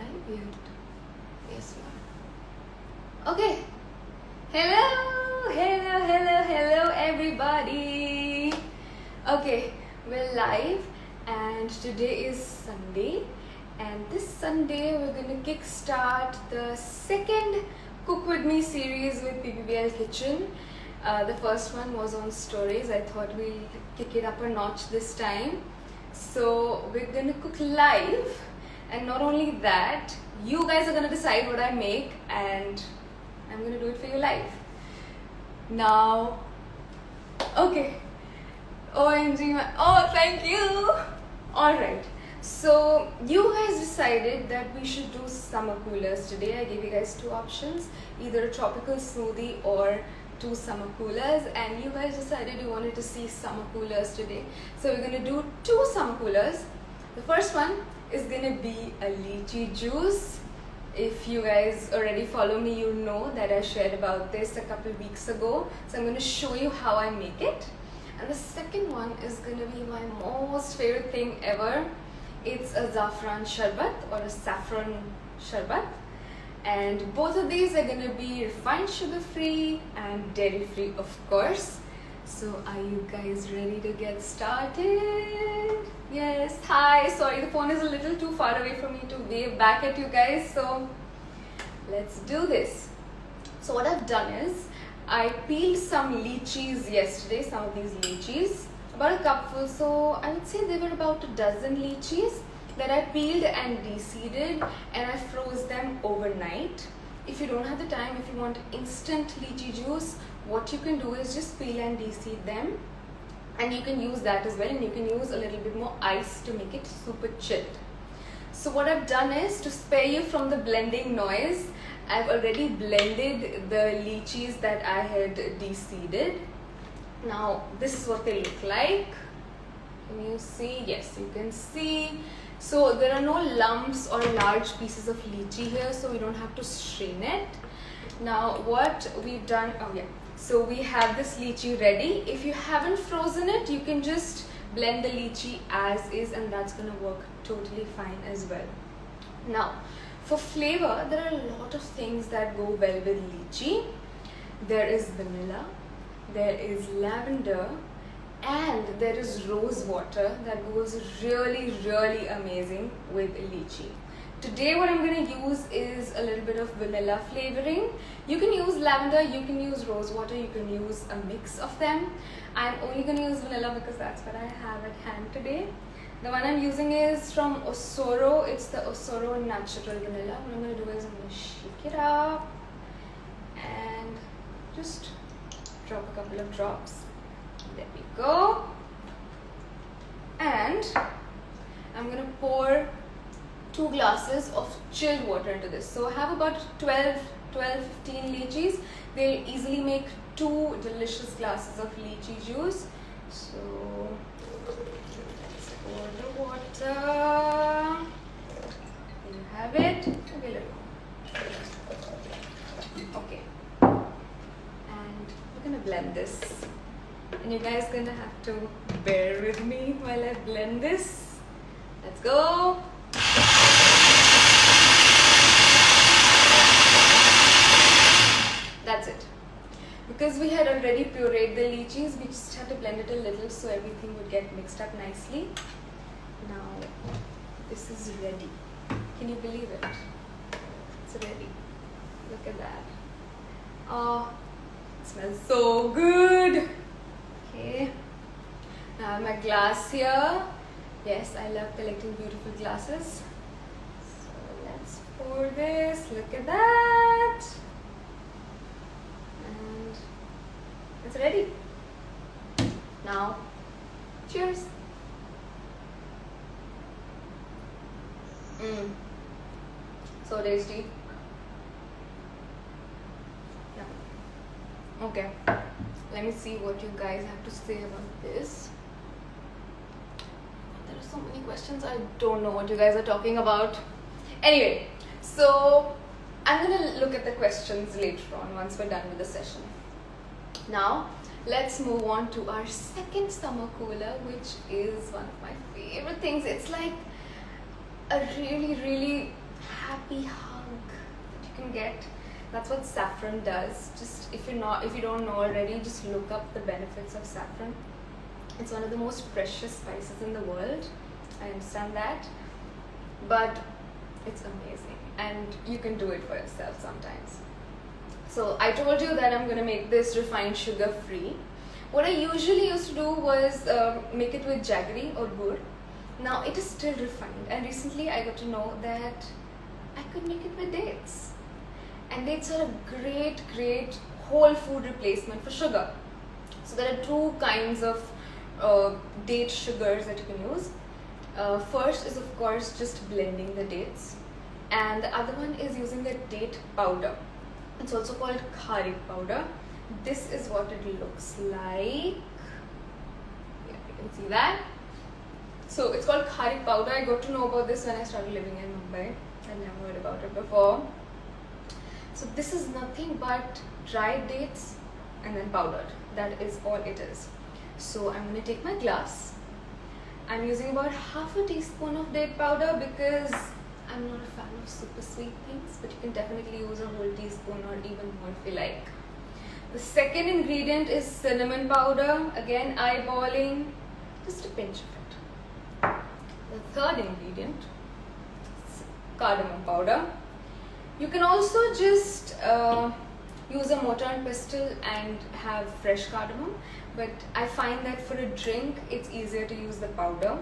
live yet? Yes, we are. Okay. Hello, everybody. Okay, we're live, and today is Sunday. And this Sunday, we're gonna kickstart the second Cook With Me series with PPBL Kitchen. The first one was on stories. I thought we'll kick it up a notch this time. So we're gonna cook live, and not only that, you guys are gonna decide what I make, and I'm gonna do it for you live. Now, okay. OMG, thank you. Alright, so you guys decided that we should do summer coolers today. I gave you guys two options, either a tropical smoothie or two summer coolers, and you guys decided you wanted to see summer coolers today. So we're gonna do two summer coolers. The first one is gonna be a lychee juice. If you guys already follow me, you know that I shared about this a couple weeks ago. So I'm gonna show you how I make it. And the second one is gonna be my most favorite thing ever. It's a zafran sharbat or a saffron sharbat. And both of these are gonna be refined sugar free and dairy free, of course. So are you guys ready to get started? Yes, hi, sorry, the phone is a little too far away for me to wave back at you guys, so let's do this. So what I've done is, I peeled some lychees yesterday, some of these lychees, about a cupful, so I would say there were about a dozen lychees that I peeled and de-seeded, and I froze them overnight. If you don't have the time, if you want instant lychee juice, what you can do is just peel and de-seed them, and you can use that as well, and you can use a little bit more ice to make it super chilled. So what I've done is, to spare you from the blending noise, I've already blended the lychees that I had de-seeded. Now this is what they look like. Can you see? Yes, you can see. So there are no lumps or large pieces of lychee here, so we don't have to strain it. Now what we've done, so we have this lychee ready. If you haven't frozen it, you can just blend the lychee as is, and that's gonna work totally fine as well. Now for flavor, there are a lot of things that go well with lychee. There is vanilla, there is lavender, and there is rose water that goes really amazing with lychee. Today what I'm going to use is a little bit of vanilla flavoring. You can use lavender, you can use rose water, you can use a mix of them. I'm only going to use vanilla because that's what I have at hand today. The one I'm using is from Osoro. It's the Osoro Natural Vanilla. What I'm going to do is I'm going to shake it up and just drop a couple of drops. There we go. And I'm going to pour 2 glasses of chilled water into this. So I have about 12-15 lychees. They'll easily make 2 delicious glasses of lychee juice. So let's pour the water. There you have it. Okay. And we're gonna blend this. And you guys are gonna have to bear with me while I blend this. Let's go. That's it. Because we had already pureed the lychees, we just had to blend it a little so everything would get mixed up nicely. Now, this is ready. Can you believe it? It's ready. Look at that. Oh, it smells so good. Okay. Now I have my glass here. Yes, I love collecting beautiful glasses. So let's pour this. Look at that. And it's ready. Now, cheers. So tasty. Yeah. Okay. Let me see what you guys have to say about this. There are so many questions. I don't know what you guys are talking about. Anyway, so I'm gonna look at the questions later on once we're done with the session. Now, let's move on to our second summer cooler, which is one of my favorite things. It's like a really happy hug that you can get. That's what saffron does. Just if you don't know already, just look up the benefits of saffron. It's one of the most precious spices in the world. I understand that, but it's amazing, and you can do it for yourself sometimes. So I told you that I'm gonna make this refined sugar free. What I usually used to do was make it with jaggery or gur. Now it is still refined, and recently I got to know that I could make it with dates. And dates are a great whole food replacement for sugar. So there are two kinds of date sugars that you can use. First is of course just blending the dates, and the other one is using the date powder. It's also called khari powder. This is what it looks like. Yeah, you can see that. So it's called khari powder. I got to know about this when I started living in Mumbai. I never heard about it before. So this is nothing but dried dates and then powdered. That is all it is. So I'm going to take my glass. I'm using about half a teaspoon of date powder because I'm not a fan of super sweet things, but you can definitely use a whole teaspoon or even more if you like. The second ingredient is cinnamon powder. Again, eyeballing, just a pinch of it. The third ingredient is cardamom powder. You can also just use a mortar and pestle and have fresh cardamom, but I find that for a drink it's easier to use the powder.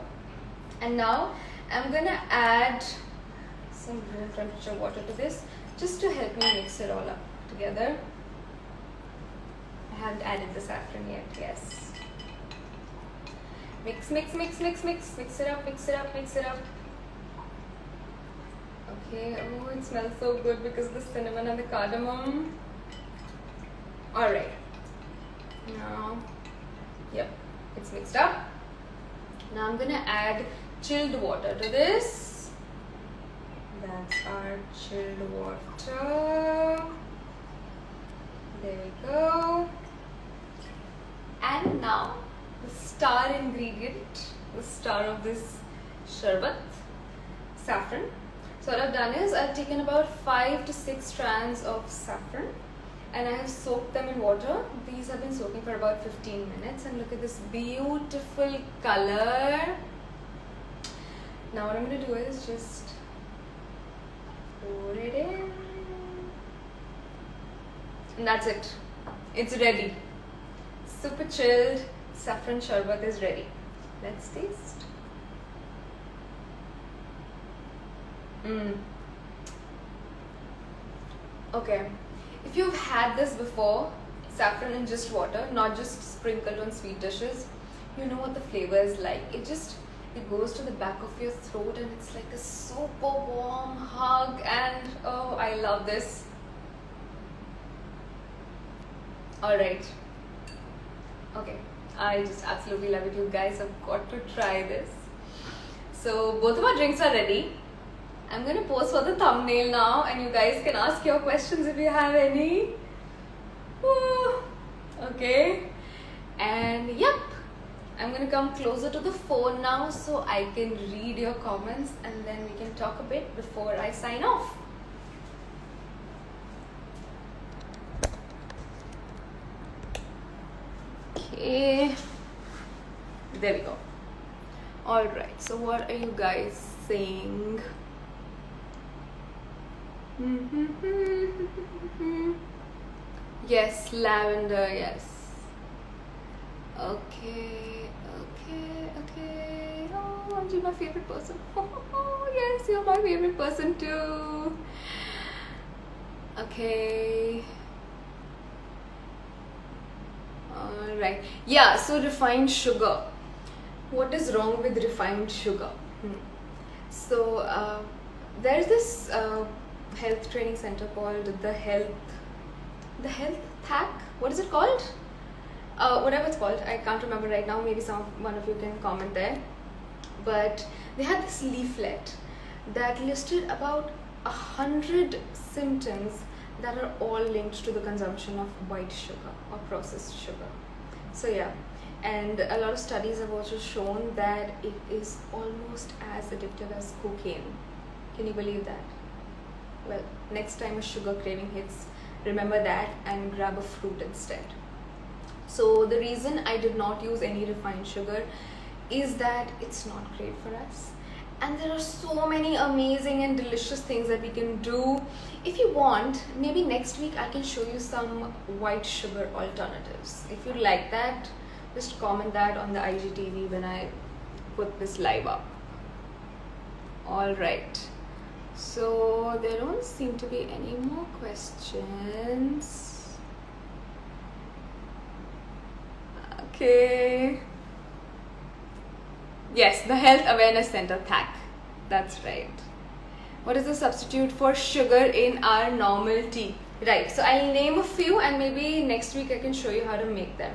And now I'm gonna add some room temperature water to this just to help me mix it all up together. I haven't added the saffron yet. Yes. Mix it up. Okay, oh, it smells so good because of the cinnamon and the cardamom. Alright, now, yep, it's mixed up. Now I'm gonna add chilled water to this. That's our chilled water. There we go. And now, the star ingredient, the star of this sharbat, saffron. So what I've done is I've taken about 5 to 6 strands of saffron and I have soaked them in water. These have been soaking for about 15 minutes and look at this beautiful color. Now what I'm going to do is just pour it in. And that's it. It's ready. Super chilled saffron sharbat is ready. Let's taste. Okay, if you've had this before, saffron in just water, not just sprinkled on sweet dishes, you know what the flavor is like. It goes to the back of your throat and it's like a super warm hug, and oh, I love this. Alright, okay, I just absolutely love it. You guys have got to try this. So both of our drinks are ready. I'm going to pose for the thumbnail now and you guys can ask your questions if you have any. Woo. Okay. And yep, I'm going to come closer to the phone now so I can read your comments and then we can talk a bit before I sign off. Okay. There we go. Alright, so what are you guys saying? Yes, lavender, yes. Okay. Oh, aren't you my favorite person? Oh, yes, you're my favorite person too. Okay. Alright. Yeah, so refined sugar. What is wrong with refined sugar? So, there's this health training center called the Health Hack. What is it called? Whatever it's called, I can't remember right now. Maybe one of you can comment there. But they had this leaflet that listed about 100 symptoms that are all linked to the consumption of white sugar or processed sugar. So yeah, and a lot of studies have also shown that it is almost as addictive as cocaine. Can you believe that? well, next time a sugar craving hits, remember that and grab a fruit instead. So the reason I did not use any refined sugar is that it's not great for us, and there are so many amazing and delicious things that we can do. If you want, maybe next week I can show you some white sugar alternatives. If you like that, just comment that on the IGTV when I put this live up. All right, so there don't seem to be any more questions. Okay. Yes, the Health Awareness Center, THAC. That's right. What is the substitute for sugar in our normal tea? Right, so I'll name a few and maybe next week I can show you how to make them.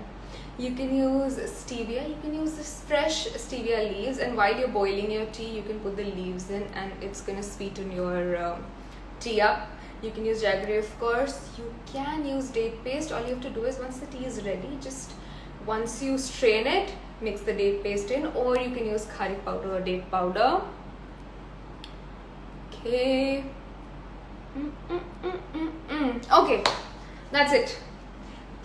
You can use stevia, you can use this fresh stevia leaves, and while you're boiling your tea, you can put the leaves in and it's gonna sweeten your tea up. You can use jaggery, of course. You can use date paste. All you have to do is once the tea is ready, just once you strain it, mix the date paste in, or you can use khari powder or date powder. Okay. Okay, that's it.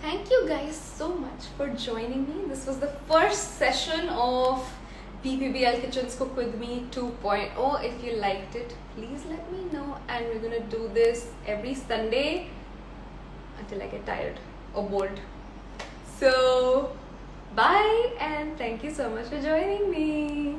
Thank you guys so much for joining me. This was the first session of PPBL Kitchens Cook With Me 2.0. If you liked it, please let me know, and we're gonna do this every Sunday until I get tired or bored. So bye, and thank you so much for joining me.